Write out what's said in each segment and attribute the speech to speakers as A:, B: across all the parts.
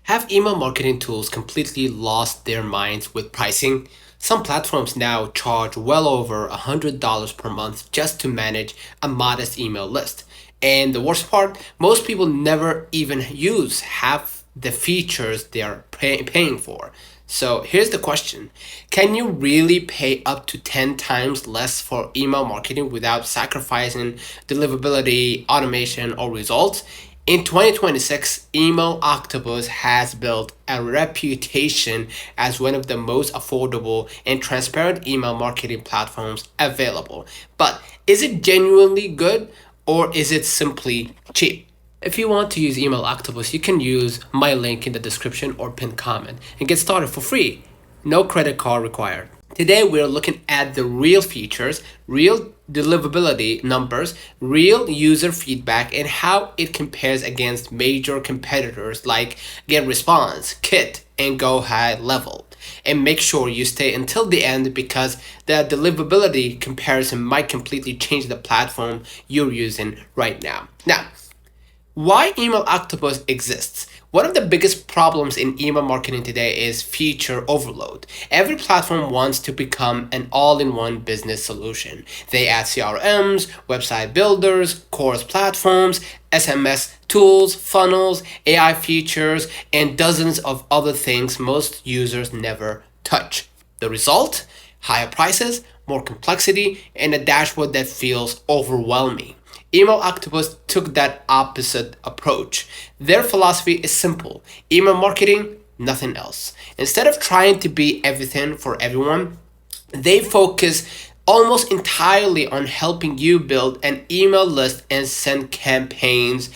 A: Have email marketing tools completely lost their minds with pricing? Some platforms now charge well over $100 per month just to manage a modest email list. And the worst part, most people never even use half the features they're paying for. So here's the question. Can you really pay up to 10 times less for email marketing without sacrificing deliverability, automation, or results? In 2026, Email Octopus has built a reputation as one of the most affordable and transparent email marketing platforms available. But is it genuinely good or is it simply cheap? If you want to use Email Octopus, you can use my link in the description or pinned comment and get started for free. No credit card required. Today, we're looking at the real features, real deliverability numbers, real user feedback, and how it compares against major competitors like GetResponse, Kit, and Go High Level. And make sure you stay until the end because the deliverability comparison might completely change the platform you're using right now. Now, why Email Octopus exists. One of the biggest problems in email marketing today is feature overload. Every platform wants to become an all-in-one business solution. They add CRMs, website builders, course platforms, SMS tools, funnels, AI features, and dozens of other things most users never touch. The result? Higher prices, more complexity, and a dashboard that feels overwhelming. Email Octopus took that opposite approach. Their philosophy is simple: email marketing, nothing else. Instead of trying to be everything for everyone, they focus almost entirely on helping you build an email list and send campaigns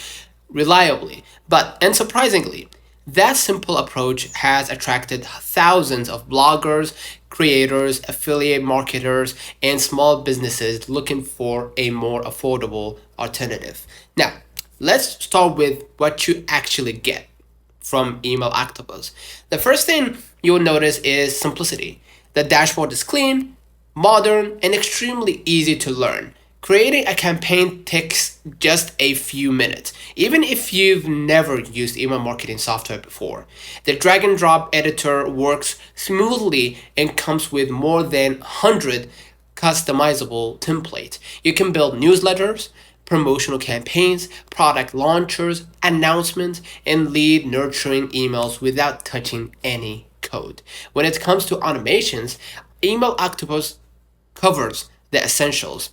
A: reliably. But unsurprisingly, that simple approach has attracted thousands of bloggers, creators, affiliate marketers, and small businesses looking for a more affordable alternative. Now, let's start with what you actually get from Email Octopus. The first thing you will notice is simplicity. The dashboard is clean, modern, and extremely easy to learn. Creating a campaign takes just a few minutes, even if you've never used email marketing software before. The drag and drop editor works smoothly and comes with more than 100 customizable templates. You can build newsletters, promotional campaigns, product launchers, announcements, and lead nurturing emails without touching any code. When it comes to automations, Email Octopus covers the essentials.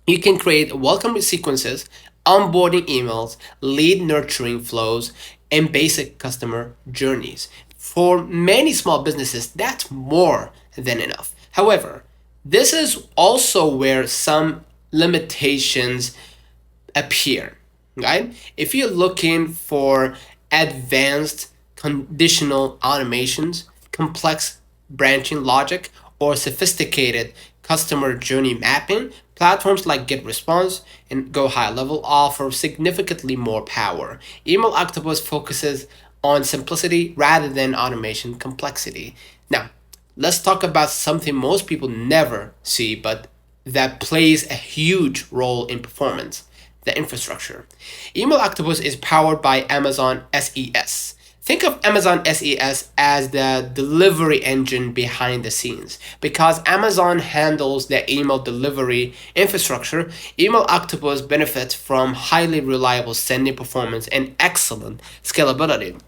A: You can create welcome sequences, onboarding emails, lead nurturing flows, and basic customer journeys. For many small businesses, that's more than enough. However, this is also where some limitations appear, right? If you're looking for advanced conditional automations, complex branching logic, or sophisticated customer journey mapping, platforms like GetResponse and Go High Level offer significantly more power. Email Octopus focuses on simplicity rather than automation complexity. Now, let's talk about something most people never see but that plays a huge role in performance: the infrastructure. Email Octopus is powered by Amazon SES. Think of Amazon SES as the delivery engine behind the scenes. Because Amazon handles the email delivery infrastructure, Email Octopus benefits from highly reliable sending performance and excellent scalability.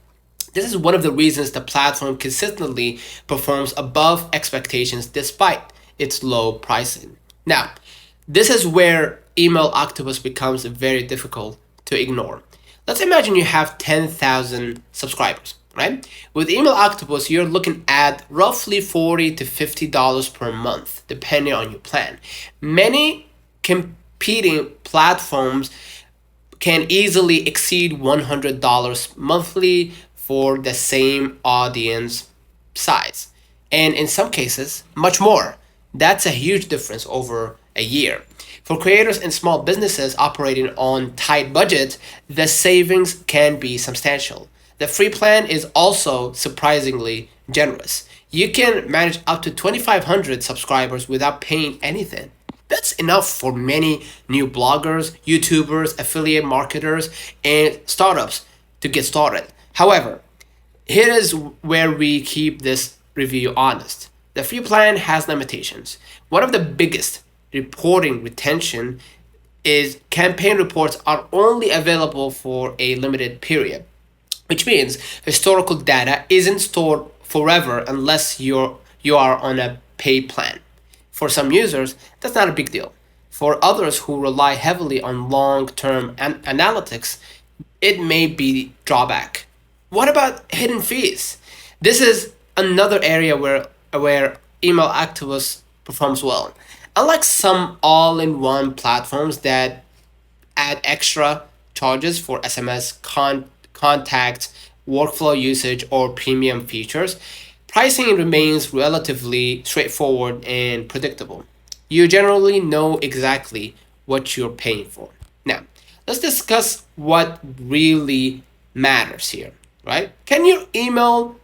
A: This is one of the reasons the platform consistently performs above expectations despite its low pricing. Now, this is where Email Octopus becomes very difficult to ignore. Let's imagine you have 10,000 subscribers, right? With Email Octopus, you're looking at roughly $40 to $50 per month, depending on your plan. Many competing platforms can easily exceed $100 monthly for the same audience size, and in some cases, much more. That's a huge difference over a year. For creators and small businesses operating on tight budgets, the savings can be substantial. The free plan is also surprisingly generous. You can manage up to 2,500 subscribers without paying anything. That's enough for many new bloggers, YouTubers, affiliate marketers, and startups to get started. However, Here is where we keep this review honest. The free plan has limitations. One of the biggest, reporting retention, is campaign reports are only available for a limited period, which means historical data isn't stored forever unless you are on a paid plan. For some users, that's not a big deal. For others who rely heavily on long-term analytics, it may be drawback. What about hidden fees? This is another area where email Activus performs well. Unlike some all-in-one platforms that add extra charges for SMS contacts, workflow usage, or premium features, pricing remains relatively straightforward and predictable. You generally know exactly what you're paying for. Now, let's discuss what really matters here, right? Can your emails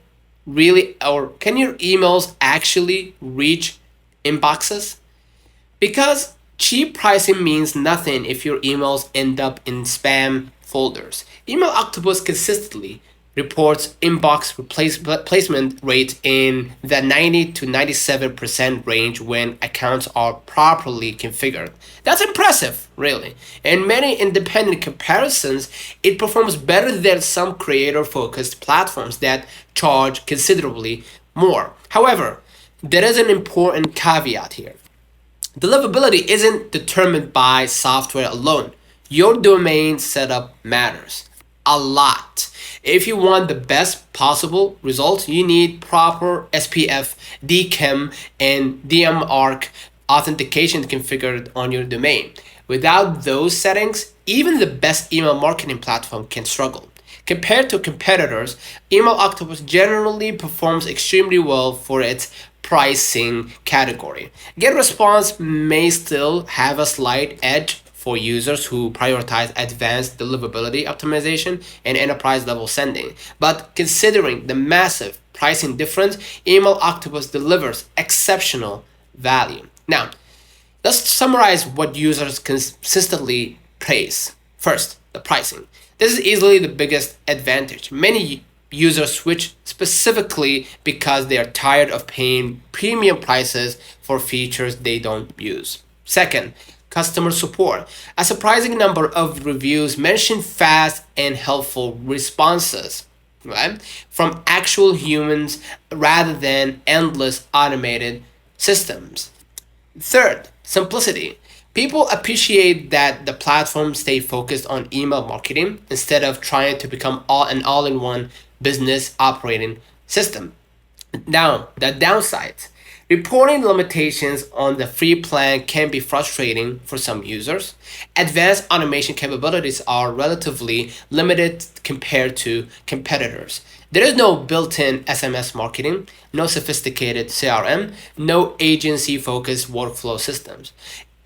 A: actually reach inboxes? Because cheap pricing means nothing if your emails end up in spam folders. Email Octopus consistently reports inbox placement rate in the 90 to 97% range when accounts are properly configured. That's impressive, really. In many independent comparisons, it performs better than some creator focused platforms that charge considerably more. However, there is an important caveat here. Deliverability isn't determined by software alone. Your domain setup matters a lot. If you want the best possible results, you need proper SPF, DKIM, and DMARC authentication configured on your domain. Without those settings, even the best email marketing platform can struggle. Compared to competitors, Email Octopus generally performs extremely well for its pricing category. Get response may still have a slight edge for users who prioritize advanced deliverability optimization and enterprise level sending. But considering the massive pricing difference, Email Octopus delivers exceptional value. Now, let's summarize what users consistently praise. First, the pricing. This is easily the biggest advantage. Many users switch specifically because they are tired of paying premium prices for features they don't use. Second, customer support. A surprising number of reviews mention fast and helpful responses, right? From actual humans rather than endless automated systems. Third, simplicity. People appreciate that the platform stay focused on email marketing instead of trying to become an all-in-one business operating system. Now, the downsides. Reporting limitations on the free plan can be frustrating for some users. Advanced automation capabilities are relatively limited compared to competitors. There is no built-in SMS marketing, no sophisticated CRM, no agency-focused workflow systems.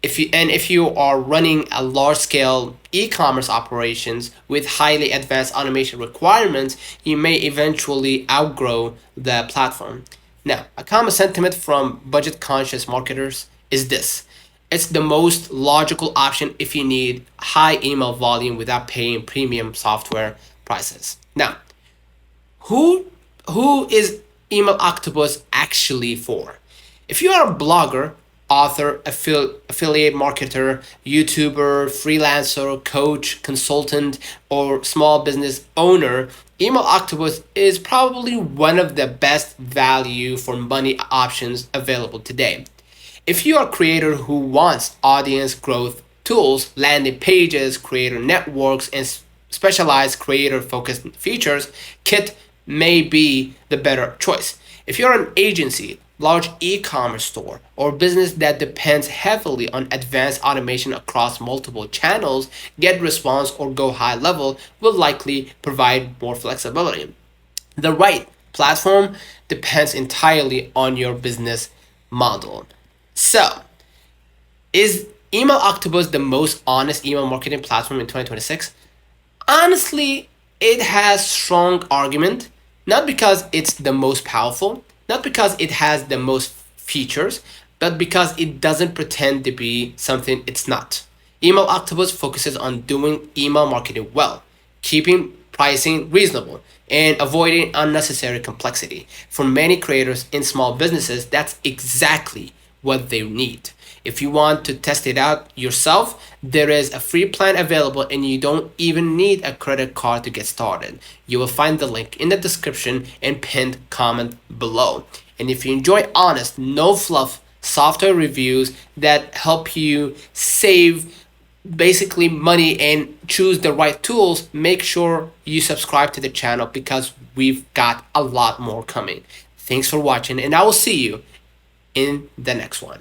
A: If you are running a large scale e-commerce operations with highly advanced automation requirements, you may eventually outgrow the platform. Now, a common sentiment from budget conscious marketers is this. It's the most logical option if you need high email volume without paying premium software prices. Now, who who is Email Octopus actually for? If you are a blogger, author, affiliate marketer, YouTuber, freelancer, coach, consultant, or small business owner, Email Octopus is probably one of the best value for money options available today. If you are a creator who wants audience growth tools, landing pages, creator networks, and specialized creator focused features, Kit may be the better choice. If you're an agency, large e-commerce store, or business that depends heavily on advanced automation across multiple channels, Get Response or Go High Level will likely provide more flexibility. The right platform depends entirely on your business model. So, is Email Octopus the most honest email marketing platform in 2026? Honestly, it has strong argument, not because it's the most powerful, not because it has the most features, but because it doesn't pretend to be something it's not. Email Octopus focuses on doing email marketing well, keeping pricing reasonable, and avoiding unnecessary complexity. For many creators in small businesses, that's exactly what they need. If you want to test it out yourself, there is a free plan available and you don't even need a credit card to get started. You will find the link in the description and pinned comment below. And if you enjoy honest, no fluff software reviews that help you save basically money and choose the right tools, make sure you subscribe to the channel because we've got a lot more coming. Thanks for watching, and I will see you in the next one.